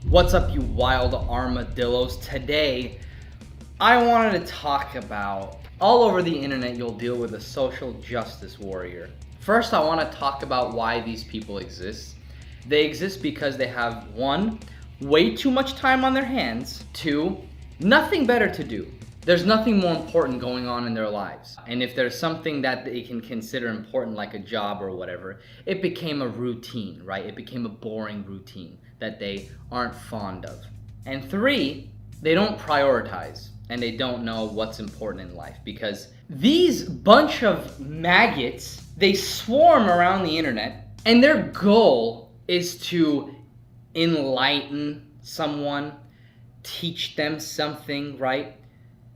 What's up, you wild armadillos? Today, I wanted to talk about, all over the internet you'll deal with a social justice warrior. First, I want to talk about why these people exist. They exist because they have, 1, way too much time on their hands, 2, nothing better to do. There's nothing more important going on in their lives. And if there's something that they can consider important, like a job or whatever, it became a routine, right? It became a boring routine that they aren't fond of. And 3, they don't prioritize and they don't know what's important in life, because these bunch of maggots, they swarm around the internet and their goal is to enlighten someone, teach them something, right?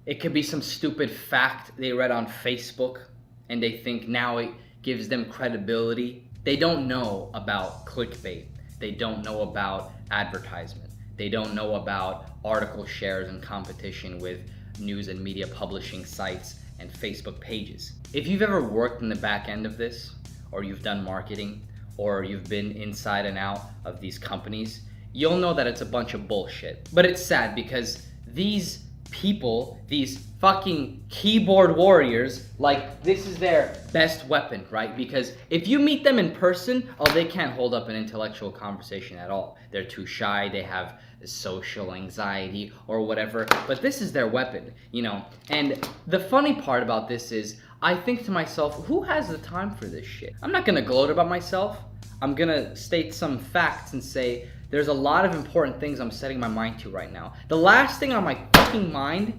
It could be some stupid fact they read on Facebook and they think now it gives them credibility. They don't know about clickbait. They don't know about advertisement. They don't know about article shares and competition with news and media publishing sites and Facebook pages. If you've ever worked in the back end of this, or you've done marketing, or you've been inside and out of these companies, you'll know that it's a bunch of bullshit. But it's sad because these people, these fucking keyboard warriors, like, this is their best weapon, right? Because if you meet them in person, they can't hold up an intellectual conversation at all. They're too shy, they have social anxiety or whatever, but this is their weapon, you know? And the funny part about this is, I think to myself, who has the time for this shit? I'm not gonna gloat about myself. I'm gonna state some facts and say, there's a lot of important things I'm setting my mind to right now. The last thing on my fucking mind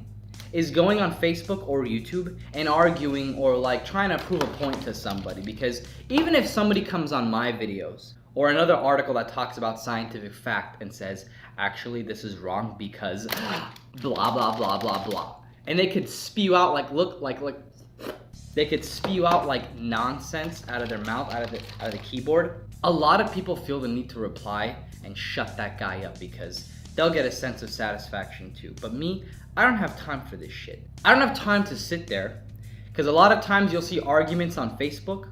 is going on Facebook or YouTube and arguing or like trying to prove a point to somebody. Because even if somebody comes on my videos or another article that talks about scientific fact and says, actually this is wrong because blah, blah, blah, blah, blah. And they could spew out they could spew out like nonsense out of their mouth, out of the keyboard. A lot of people feel the need to reply and shut that guy up because they'll get a sense of satisfaction too. But me, I don't have time for this shit. I don't have time to sit there, because a lot of times you'll see arguments on Facebook.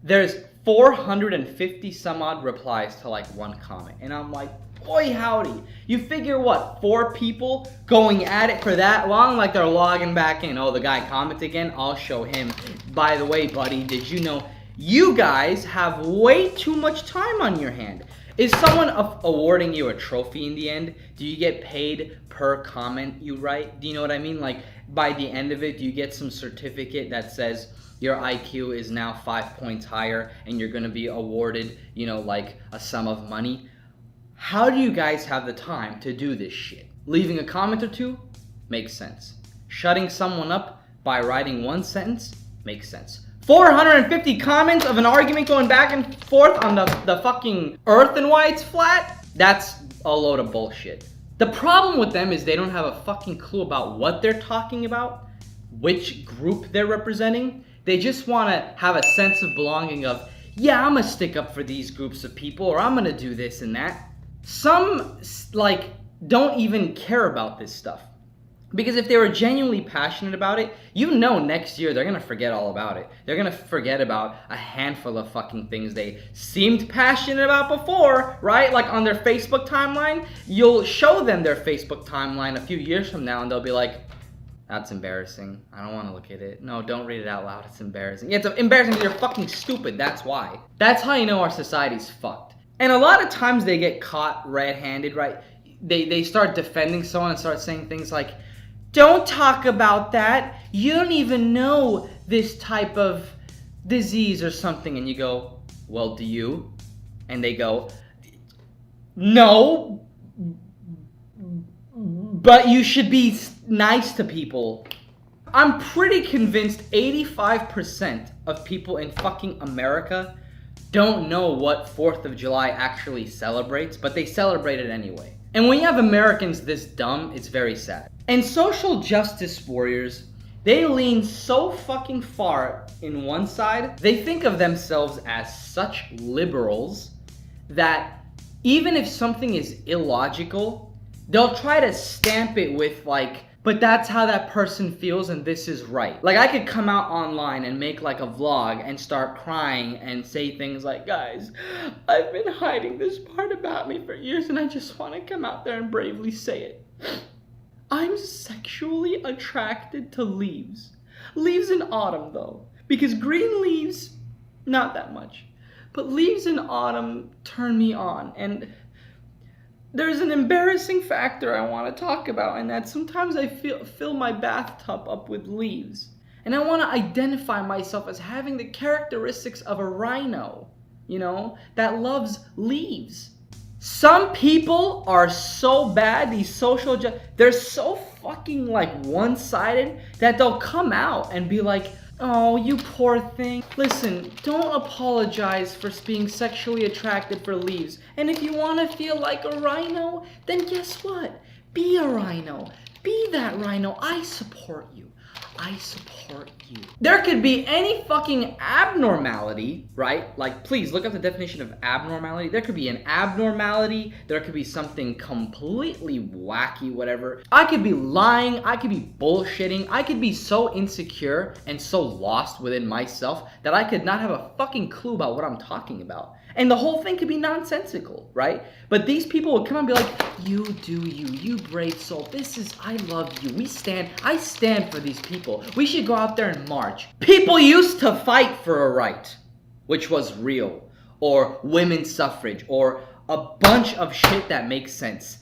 There's 450 some odd replies to like one comment. And I'm like, boy howdy. You figure what, 4 people going at it for that long? Like they're logging back in. Oh, the guy commented again? I'll show him. By the way, buddy, did you know you guys have way too much time on your hand? Is someone awarding you a trophy in the end? Do you get paid per comment you write? Do you know what I mean? Like, by the end of it, do you get some certificate that says your IQ is now 5 points higher and you're gonna be awarded, you know, like a sum of money? How do you guys have the time to do this shit? Leaving a comment or 2 makes sense. Shutting someone up by writing 1 sentence makes sense. 450 comments of an argument going back and forth on the fucking earth and why it's flat? That's a load of bullshit. The problem with them is they don't have a fucking clue about what they're talking about, which group they're representing. They just want to have a sense of belonging of, yeah, I'm gonna stick up for these groups of people, or I'm gonna do this and that. Some, like, don't even care about this stuff. Because if they were genuinely passionate about it, you know next year they're gonna forget all about it. They're gonna forget about a handful of fucking things they seemed passionate about before, right? Like on their Facebook timeline, you'll show them their Facebook timeline a few years from now and they'll be like, that's embarrassing. I don't wanna look at it. No, don't read it out loud, it's embarrassing. Yeah, it's embarrassing because you're fucking stupid, that's why. That's how you know our society's fucked. And a lot of times they get caught red-handed, right? They start defending someone and start saying things like, don't talk about that. You don't even know this type of disease or something. And you go, well, do you? And they go, no, but you should be nice to people. I'm pretty convinced 85% of people in fucking America don't know what 4th of July actually celebrates, but they celebrate it anyway. And when you have Americans this dumb, it's very sad. And social justice warriors, they lean so fucking far in one side, they think of themselves as such liberals that even if something is illogical, they'll try to stamp it with like But that's how that person feels, and this is right. Like, I could come out online and make like a vlog and start crying and say things like, guys, I've been hiding this part about me for years and I just want to come out there and bravely say it. I'm sexually attracted to leaves. Leaves in autumn though, because green leaves, not that much. But leaves in autumn turn me on, and there's an embarrassing factor I want to talk about, and that sometimes I fill my bathtub up with leaves. And I want to identify myself as having the characteristics of a rhino, that loves leaves. Some people are so bad, they're so fucking like one-sided that they'll come out and be like, oh, you poor thing. Listen, don't apologize for being sexually attracted for leaves. And if you want to feel like a rhino, then guess what? Be a rhino. Be that rhino. I support you. I support you. There could be any fucking abnormality, right? Like, please look up the definition of abnormality. There could be an abnormality. There could be something completely wacky, whatever. I could be lying. I could be bullshitting. I could be so insecure and so lost within myself that I could not have a fucking clue about what I'm talking about. And the whole thing could be nonsensical, right? But these people would come and be like, you do you, you brave soul. I love you. I stand for these people. We should go out there and march. People used to fight for a right, which was real, or women's suffrage, or a bunch of shit that makes sense.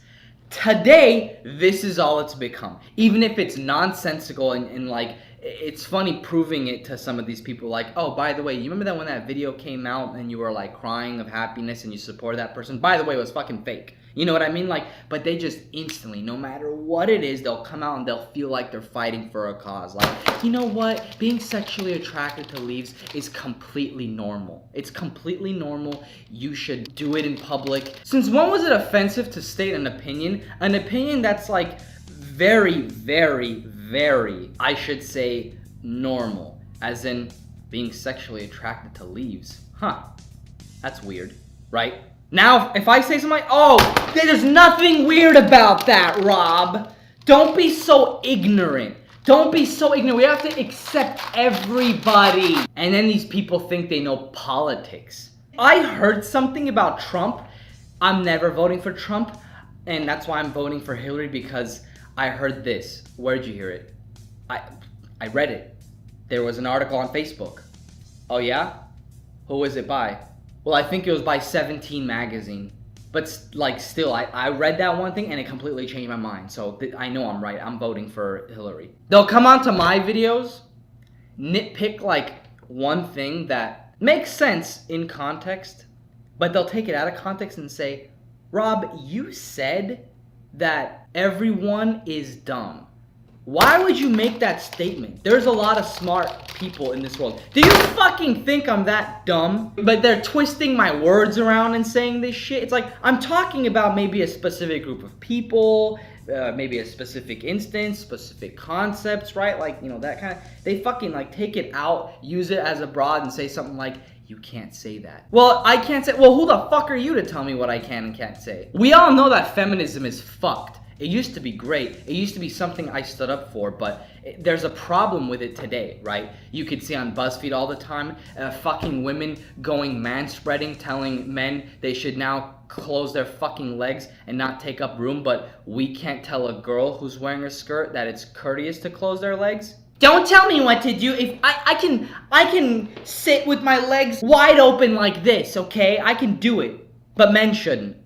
Today, this is all it's become. Even if it's nonsensical and like, it's funny proving it to some of these people, like, oh, by the way, you remember that when that video came out and you were like crying of happiness and you supported that person? By the way, it was fucking fake. You know what I mean? Like, but they just instantly, no matter what it is, they'll come out and they'll feel like they're fighting for a cause. Like, you know what? Being sexually attracted to leaves is completely normal. It's completely normal. You should do it in public. Since when was it offensive to state an opinion? An opinion that's like very, very, very, I should say, normal. As in being sexually attracted to leaves. Huh. That's weird, right? Now, if I say something like, oh, there's nothing weird about that, Rob. Don't be so ignorant. Don't be so ignorant. We have to accept everybody. And then these people think they know politics. I heard something about Trump. I'm never voting for Trump. And that's why I'm voting for Hillary, because I heard this. Where'd you hear it? I read it. There was an article on Facebook. Oh yeah? Who was it by? Well, I think it was by 17 magazine. But like still, I read that one thing and it completely changed my mind. So I know I'm right. I'm voting for Hillary. They'll come onto my videos, nitpick like one thing that makes sense in context, but they'll take it out of context and say, Rob, you said that everyone is dumb. Why would you make that statement? There's a lot of smart people in this world. Do you fucking think I'm that dumb? But they're twisting my words around and saying this shit. It's like, I'm talking about maybe a specific group of people, maybe a specific instance, specific concepts, right? Like, that kind of, they fucking like take it out, use it as a broad and say something like, you can't say that. Well, I can't say, well, who the fuck are you to tell me what I can and can't say? We all know that feminism is fucked. It used to be great. It used to be something I stood up for, but there's a problem with it today, right? You could see on BuzzFeed all the time, fucking women going manspreading, telling men they should now close their fucking legs and not take up room, but we can't tell a girl who's wearing a skirt that it's courteous to close their legs. Don't tell me what to do. If I can sit with my legs wide open like this, okay? I can do it. But men shouldn't,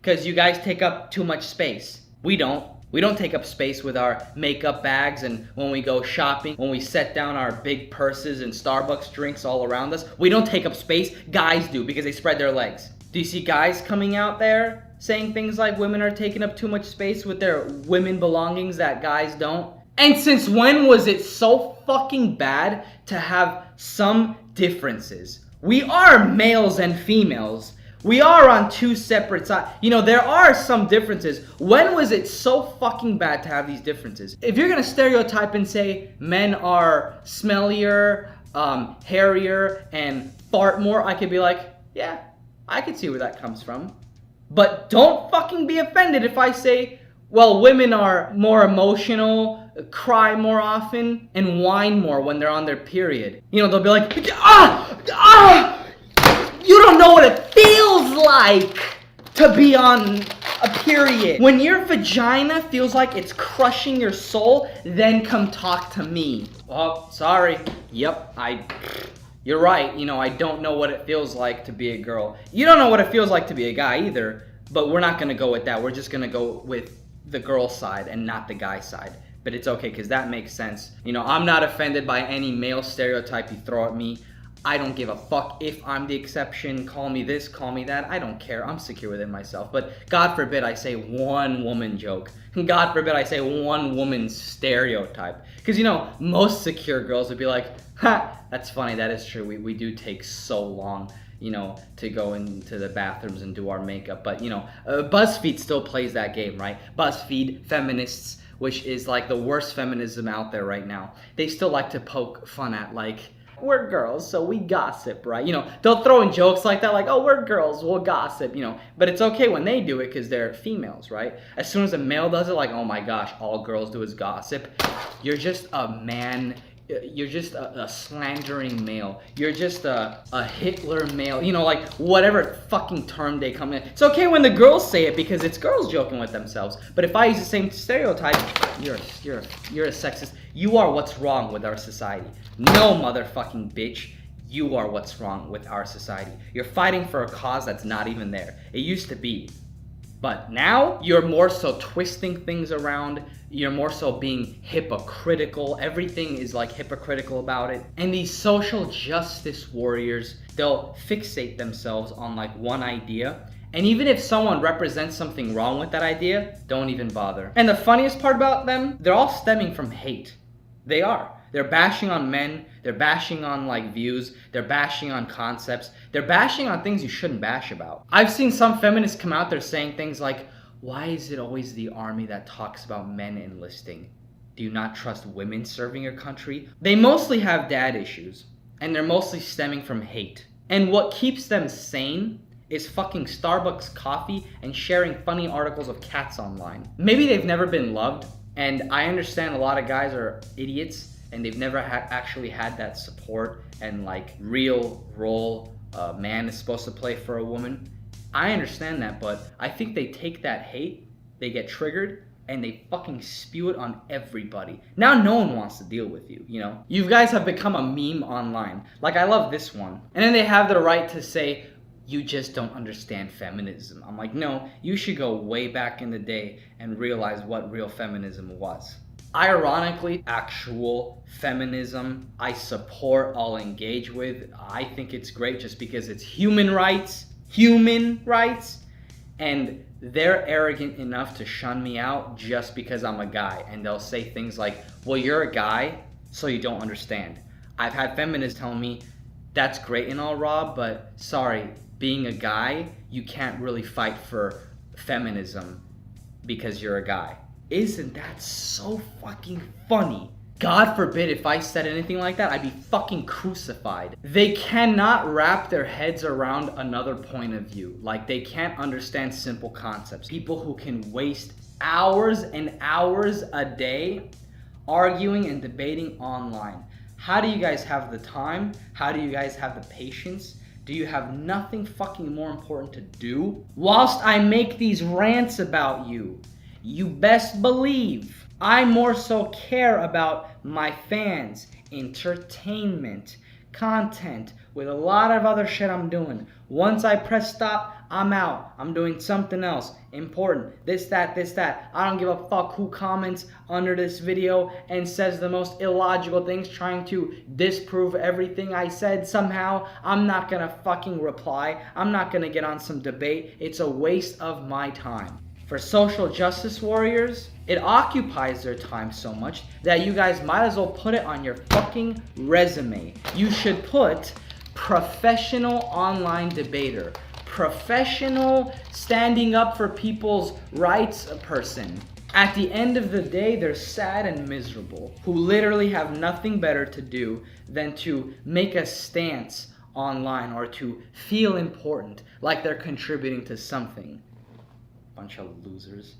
because you guys take up too much space. We don't. We don't take up space with our makeup bags, and when we go shopping, when we set down our big purses and Starbucks drinks all around us, we don't take up space. Guys do, because they spread their legs. Do you see guys coming out there saying things like women are taking up too much space with their women belongings that guys don't? And since when was it so fucking bad to have some differences? We are males and females. We are on two separate sides. There are some differences. When was it so fucking bad to have these differences? If you're gonna stereotype and say men are smellier, hairier, and fart more, I could be like, yeah, I could see where that comes from. But don't fucking be offended if I say Well, women are more emotional, cry more often, and whine more when they're on their period. You know, they'll be like, you don't know what it feels like to be on a period. When your vagina feels like it's crushing your soul, then come talk to me. Oh, sorry. Yep, you're right. You know, I don't know what it feels like to be a girl. You don't know what it feels like to be a guy either, but we're not gonna go with that. We're just gonna go with the girl side and not the guy side. But it's okay, because that makes sense. You know, I'm not offended by any male stereotype you throw at me. I don't give a fuck if I'm the exception. Call me this, call me that. I don't care. I'm secure within myself. But God forbid I say one woman joke. God forbid I say one woman stereotype. Because, you know, most secure girls would be like, ha, that's funny. That is true. We do take so long, you know, to go into the bathrooms and do our makeup. But, you know, BuzzFeed still plays that game, right? BuzzFeed, feminists, which is like the worst feminism out there right now. They still like to poke fun at, like, we're girls, so we gossip, right? You know, they'll throw in jokes like that, like, oh, we're girls, we'll gossip, you know. But it's okay when they do it because they're females, right? As soon as a male does it, like, oh my gosh, all girls do is gossip. You're just a man. You're just a slandering male. You're just a Hitler male. You know, like, whatever fucking term they come in. It's okay when the girls say it because it's girls joking with themselves. But if I use the same stereotype, you're a sexist. You are what's wrong with our society. No, motherfucking bitch. You are what's wrong with our society. You're fighting for a cause that's not even there. It used to be. But now, you're more so twisting things around. You're more so being hypocritical. Everything is like hypocritical about it. And these social justice warriors, they'll fixate themselves on like one idea. And even if someone represents something wrong with that idea, don't even bother. And the funniest part about them, they're all stemming from hate. They are. They're bashing on men. They're bashing on like views. They're bashing on concepts. They're bashing on things you shouldn't bash about. I've seen some feminists come out there saying things like, why is it always the army that talks about men enlisting? Do you not trust women serving your country? They mostly have dad issues, and they're mostly stemming from hate. And what keeps them sane is fucking Starbucks coffee and sharing funny articles of cats online. Maybe they've never been loved, and I understand a lot of guys are idiots and they've never actually had that support and like real role a man is supposed to play for a woman. I understand that, but I think they take that hate, they get triggered, and they fucking spew it on everybody. Now no one wants to deal with you, you know? You guys have become a meme online. Like, I love this one. And then they have the right to say, you just don't understand feminism. I'm like, no, you should go way back in the day and realize what real feminism was. Ironically, actual feminism, I support, I'll engage with. I think it's great just because it's human rights, and they're arrogant enough to shun me out just because I'm a guy. And they'll say things like, well, you're a guy, so you don't understand. I've had feminists tell me, that's great and all, Rob, but sorry, being a guy, you can't really fight for feminism because you're a guy. Isn't that so fucking funny? God forbid if I said anything like that, I'd be fucking crucified. They cannot wrap their heads around another point of view. Like, they can't understand simple concepts. People who can waste hours and hours a day arguing and debating online. How do you guys have the time? How do you guys have the patience? Do you have nothing fucking more important to do? Whilst I make these rants about you, you best believe I more so care about my fans, entertainment, content, with a lot of other shit I'm doing. Once I press stop, I'm out. I'm doing something else important. This, that. I don't give a fuck who comments under this video and says the most illogical things trying to disprove everything I said somehow. I'm not gonna fucking reply. I'm not gonna get on some debate. It's a waste of my time. For social justice warriors, it occupies their time so much that you guys might as well put it on your fucking resume. You should put professional online debater, professional standing up for people's rights person. At the end of the day, they're sad and miserable, who literally have nothing better to do than to make a stance online or to feel important, like they're contributing to something. Bunch of losers.